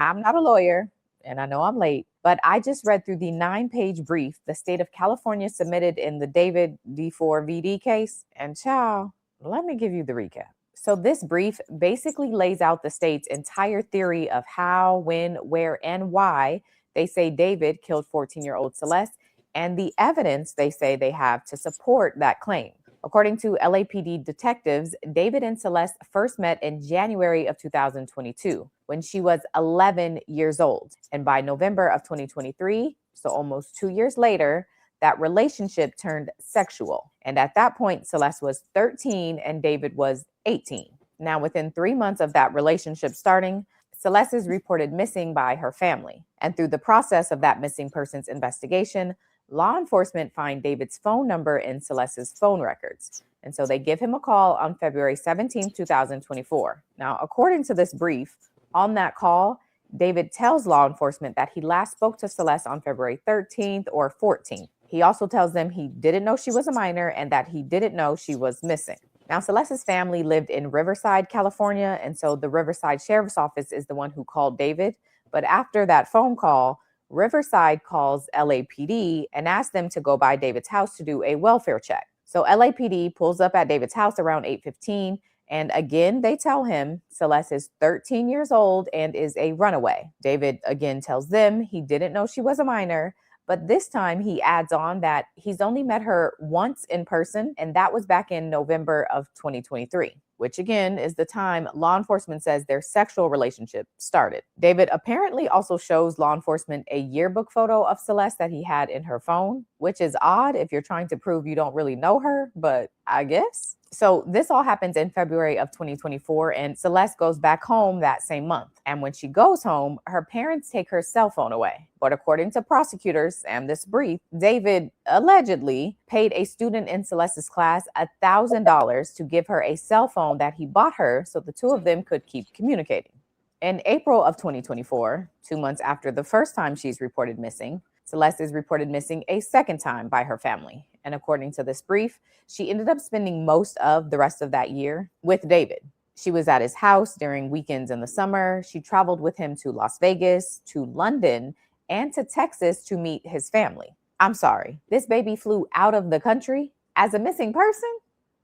I'm not a lawyer and I know I'm late, but I just read through the 9-page brief the state of California submitted in the David D4VD case. And child, let me give you the recap. So, this brief basically lays out the state's entire theory of how, when, where, and why they say David killed 14-year-old Celeste and the evidence they say they have to support that claim. According to LAPD detectives, David and Celeste first met in January of 2022 when she was 11 years old. And by November of 2023, so almost 2 years later, that relationship turned sexual. And at that point, Celeste was 13 and David was 18. Now, within 3 months of that relationship starting, Celeste is reported missing by her family. And through the process of that missing persons investigation, law enforcement find David's phone number in Celeste's phone records. And so they give him a call on February 17, 2024. Now, according to this brief, on that call, David tells law enforcement that he last spoke to Celeste on February 13th or 14th. He also tells them he didn't know she was a minor and that he didn't know she was missing. Now, Celeste's family lived in Riverside, California, and so the Riverside Sheriff's Office is the one who called David. But after that phone call, Riverside calls LAPD and asks them to go by David's house to do a welfare check. So LAPD pulls up at David's house around 8:15, and again, they tell him Celeste is 13 years old and is a runaway. David again tells them he didn't know she was a minor, but this time he adds on that he's only met her once in person, and that was back in November of 2023, which again is the time law enforcement says their sexual relationship started. David apparently also shows law enforcement a yearbook photo of Celeste that he had in her phone, which is odd if you're trying to prove you don't really know her, but I guess. So this all happens in February of 2024, and Celeste goes back home that same month. And when she goes home, her parents take her cell phone away. But according to prosecutors and this brief, David allegedly paid a student in Celeste's class $1,000 to give her a cell phone that he bought her so the two of them could keep communicating. In April of 2024, 2 months after the first time she's reported missing, Celeste is reported missing a second time by her family. And according to this brief, she ended up spending most of the rest of that year with David. She was at his house during weekends in the summer. She traveled with him to Las Vegas, to London, and to Texas to meet his family. I'm sorry, this baby flew out of the country as a missing person?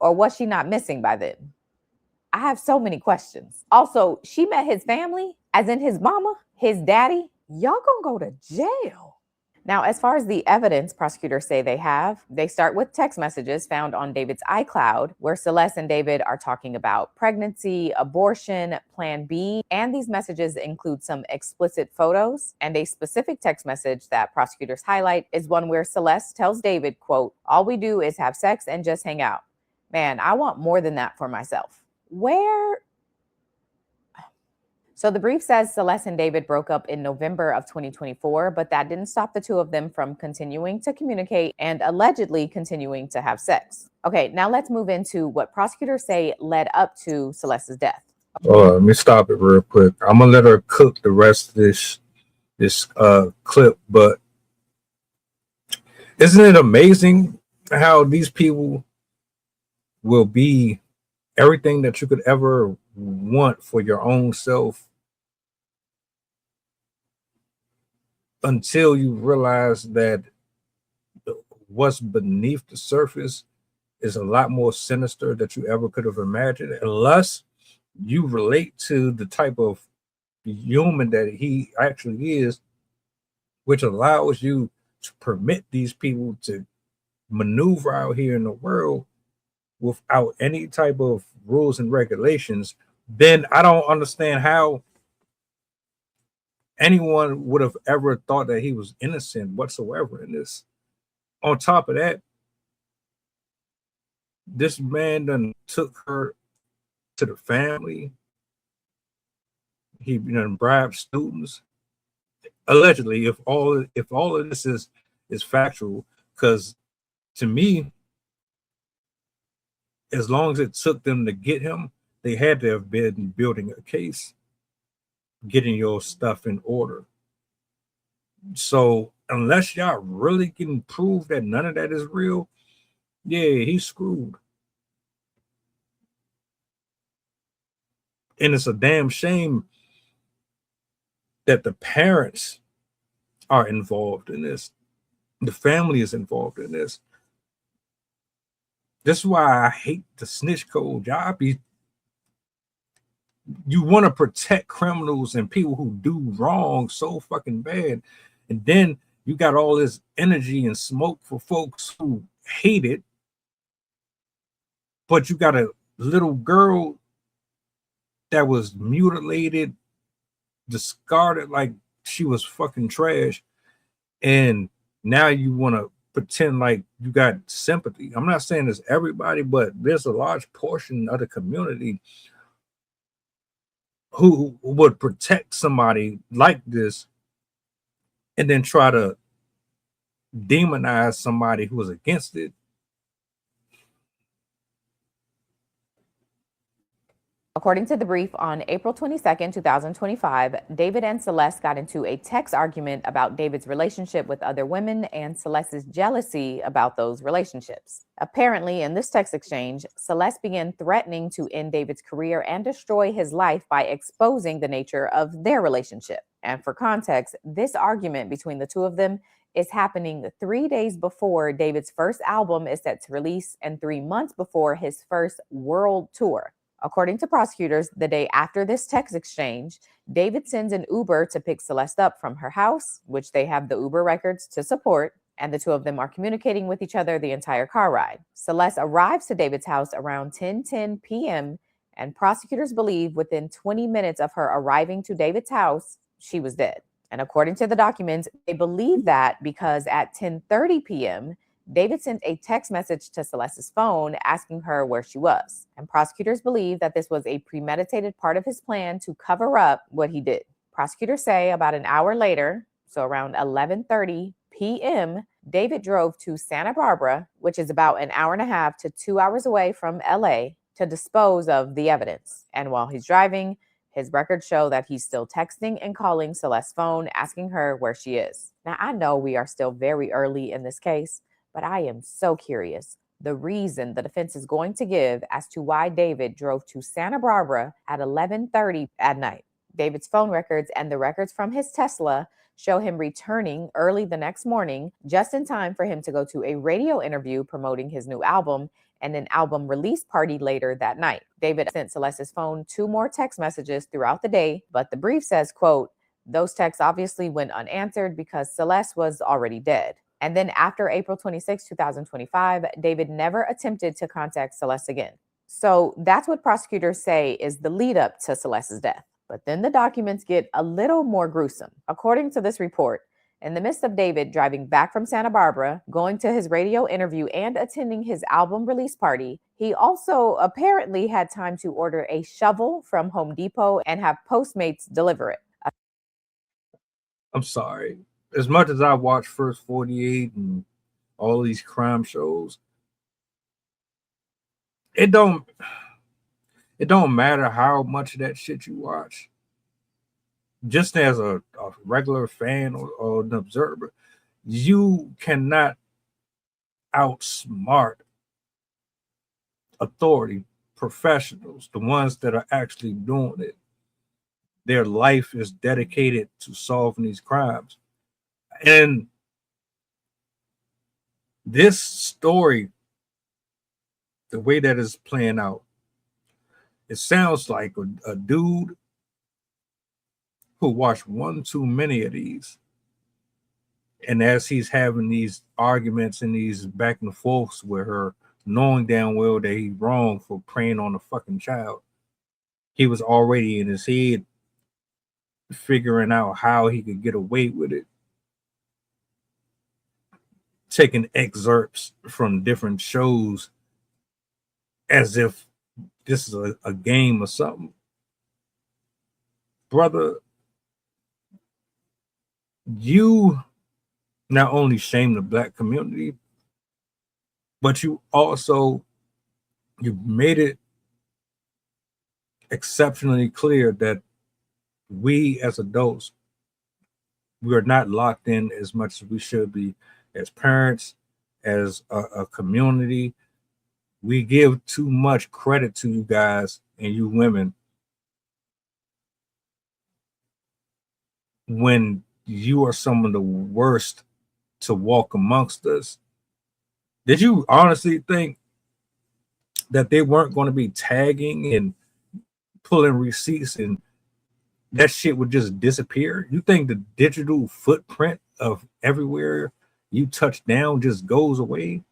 Or was she not missing by then? I have so many questions. Also, she met his family, as in his mama, his daddy. Y'all gonna go to jail. Now, as far as the evidence prosecutors say they start with text messages found on David's iCloud, where Celeste and David are talking about pregnancy, abortion, Plan B, and these messages include some explicit photos. And a specific text message that prosecutors highlight is one where Celeste tells David, quote, "All we do is have sex and just hang out. Man, I want more than that for myself." Where? So the brief says Celeste and David broke up in November of 2024, but that didn't stop the two of them from continuing to communicate and allegedly continuing to have sex. Okay, now let's move into what prosecutors say led up to Celeste's death. Let me stop it real quick. I'm gonna let her cook the rest of this clip, but isn't it amazing how these people will be everything that you could ever want for your own self until you realize that what's beneath the surface is a lot more sinister that you ever could have imagined, unless you relate to the type of human that he actually is, which allows you to permit these people to maneuver out here in the world without any type of rules and regulations. Then I don't understand how anyone would have ever thought that he was innocent whatsoever in this. On top of that, this man done took her to the family. He bribed students. Allegedly, if all of this is factual, because to me, as long as it took them to get him, they had to have been building a case, getting your stuff in order. So unless y'all really can prove that none of that is real, yeah, he's screwed. And it's a damn shame that the parents are involved in this. The family is involved in this. This is why I hate the snitch code. You want to protect criminals and people who do wrong so fucking bad. And then you got all this energy and smoke for folks who hate it. But you got a little girl that was mutilated, discarded like she was fucking trash. And now you want to pretend like you got sympathy. I'm not saying it's everybody, but there's a large portion of the community who would protect somebody like this and then try to demonize somebody who was against it. According to the brief, on April 22nd, 2025, David and Celeste got into a text argument about David's relationship with other women and Celeste's jealousy about those relationships. Apparently, in this text exchange, Celeste began threatening to end David's career and destroy his life by exposing the nature of their relationship. And for context, this argument between the two of them is happening 3 days before David's first album is set to release and 3 months before his first world tour. According to prosecutors, the day after this text exchange, David sends an Uber to pick Celeste up from her house, which they have the Uber records to support, and the two of them are communicating with each other the entire car ride. Celeste arrives to David's house around 10:10 p.m., and prosecutors believe within 20 minutes of her arriving to David's house, she was dead. And according to the documents, they believe that because at 10:30 p.m., David sent a text message to Celeste's phone asking her where she was. And prosecutors believe that this was a premeditated part of his plan to cover up what he did. Prosecutors say about an hour later, so around 11:30 p.m., David drove to Santa Barbara, which is about an hour and a half to 2 hours away from LA, to dispose of the evidence. And while he's driving, his records show that he's still texting and calling Celeste's phone, asking her where she is. Now, I know we are still very early in this case, but I am so curious the reason the defense is going to give as to why David drove to Santa Barbara at 11:30 at night. David's phone records and the records from his Tesla show him returning early the next morning, just in time for him to go to a radio interview promoting his new album and an album release party later that night. David sent Celeste's phone 2 more text messages throughout the day, but the brief says, quote, those texts obviously went unanswered because Celeste was already dead. And then after April 26, 2025, David never attempted to contact Celeste again. So that's what prosecutors say is the lead up to Celeste's death. But then the documents get a little more gruesome. According to this report, in the midst of David driving back from Santa Barbara, going to his radio interview and attending his album release party, he also apparently had time to order a shovel from Home Depot and have Postmates deliver it. I'm sorry. As much as I watch First 48 and all these crime shows, it don't matter how much of that shit you watch. Just as a regular fan or an observer, you cannot outsmart authority professionals, the ones that are actually doing it. Their life is dedicated to solving these crimes. And this story, the way that it's playing out, it sounds like a dude who watched one too many of these. And as he's having these arguments and these back and forths with her, knowing damn well that he's wrong for preying on a fucking child, he was already in his head figuring out how he could get away with it, taking excerpts from different shows as if this is a game or something. Brother, you not only shame the black community, but you made it exceptionally clear that we as adults, we are not locked in as much as we should be as parents, as a community. We give too much credit to you guys and you women when you are some of the worst to walk amongst us, did you honestly think that they weren't going to be tagging and pulling receipts and that shit would just disappear? You think the digital footprint of everywhere you touch down just goes away?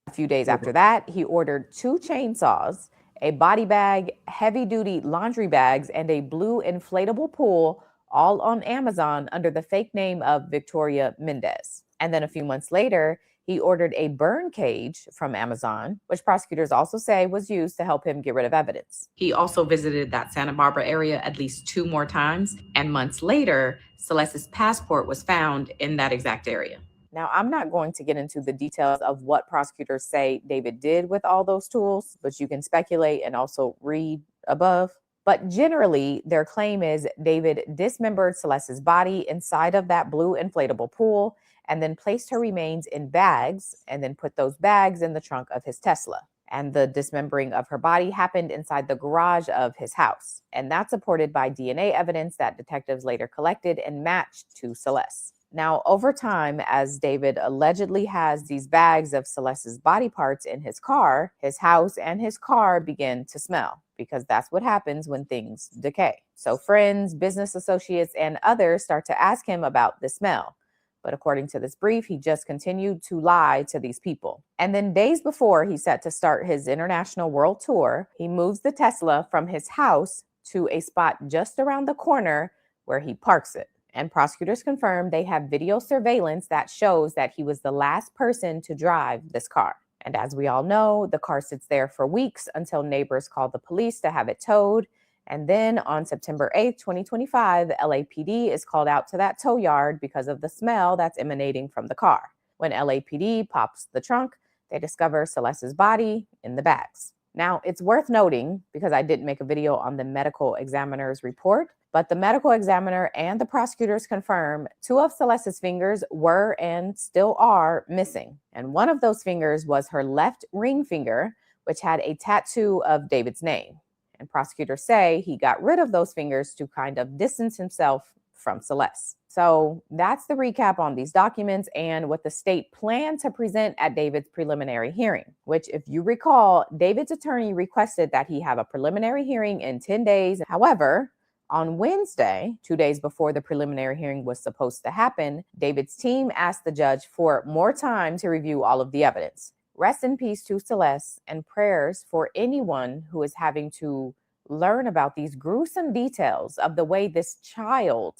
A few days after that, he ordered 2 chainsaws, a body bag, heavy-duty laundry bags, and a blue inflatable pool, all on Amazon under the fake name of Victoria Mendez. And then a few months later, he ordered a burn cage from Amazon, which prosecutors also say was used to help him get rid of evidence. He also visited that Santa Barbara area at least 2 more times, and months later, Celeste's passport was found in that exact area. Now, I'm not going to get into the details of what prosecutors say David did with all those tools, but you can speculate and also read above. But generally, their claim is David dismembered Celeste's body inside of that blue inflatable pool and then placed her remains in bags and then put those bags in the trunk of his Tesla. And the dismembering of her body happened inside the garage of his house. And that's supported by DNA evidence that detectives later collected and matched to Celeste. Now, over time, as David allegedly has these bags of Celeste's body parts in his car, his house and his car begin to smell, because that's what happens when things decay. So friends, business associates, and others start to ask him about the smell. But according to this brief, he just continued to lie to these people. And then days before he's set to start his international world tour, he moves the Tesla from his house to a spot just around the corner where he parks it. And prosecutors confirmed they have video surveillance that shows that he was the last person to drive this car. And as we all know, the car sits there for weeks until neighbors call the police to have it towed. And then on September 8th, 2025, LAPD is called out to that tow yard because of the smell that's emanating from the car. When LAPD pops the trunk, they discover Celeste's body in the bags. Now, it's worth noting, because I didn't make a video on the medical examiner's report, but the medical examiner and the prosecutors confirm 2 of Celeste's fingers were and still are missing. And one of those fingers was her left ring finger, which had a tattoo of David's name. And prosecutors say he got rid of those fingers to kind of distance himself from Celeste. So that's the recap on these documents and what the state planned to present at David's preliminary hearing, which, if you recall, David's attorney requested that he have a preliminary hearing in 10 days. However, on Wednesday, 2 days before the preliminary hearing was supposed to happen, David's team asked the judge for more time to review all of the evidence. Rest in peace to Celeste, and prayers for anyone who is having to learn about these gruesome details of the way this child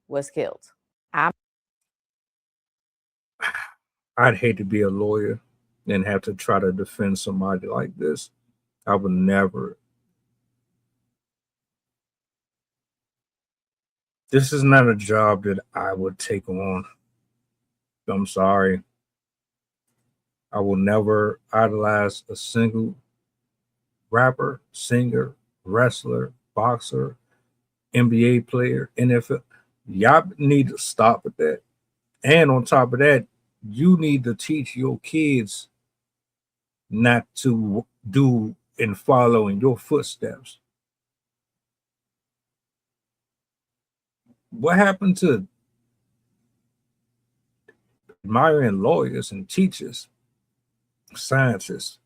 was killed. I'd hate to be a lawyer and have to try to defend somebody like this. I would never. This is not a job that I would take on. I'm sorry. I will never idolize a single rapper, singer, wrestler, boxer, NBA player, NFL. Y'all need to stop with that. And on top of that, you need to teach your kids not to do and follow in your footsteps. What happened to admiring lawyers and teachers, scientists?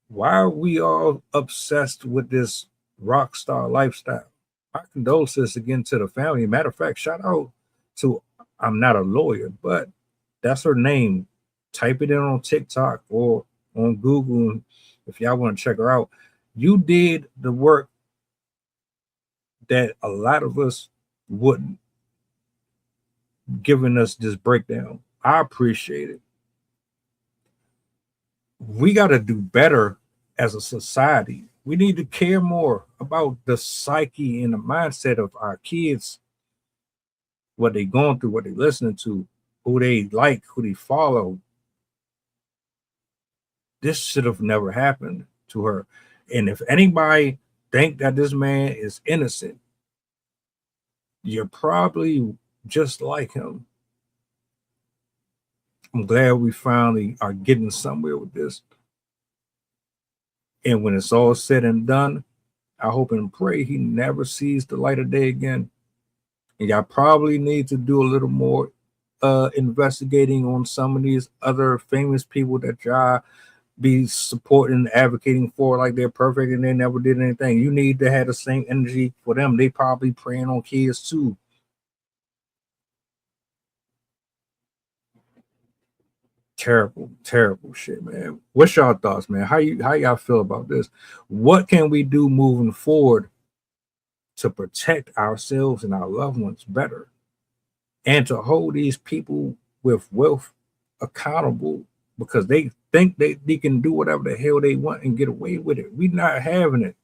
Why are we all obsessed with this rock star lifestyle? My condolences again to the family. Matter of fact, shout out to, I'm not a lawyer, but that's her name. Type it in on TikTok or on Google if y'all want to check her out. You did the work that a lot of us wouldn't, giving us this breakdown. I appreciate it. We got to do better as a society. We need to care more about the psyche and the mindset of our kids, what they're going through, what they're listening to, who they like, who they follow. This should have never happened to her. And if anybody think that this man is innocent, you're probably just like him. I'm glad we finally are getting somewhere with this. And when it's all said and done, I hope and pray he never sees the light of day again. And y'all probably need to do a little more investigating on some of these other famous people that y'all be supporting and advocating for like they're perfect and they never did anything. You need to have the same energy for them. They probably preying on kids too. Terrible shit, man. What's y'all thoughts, man? How y'all feel about this? What can we do moving forward to protect ourselves and our loved ones better, and to hold these people with wealth accountable because they think they can do whatever the hell they want and get away with it? We not having it.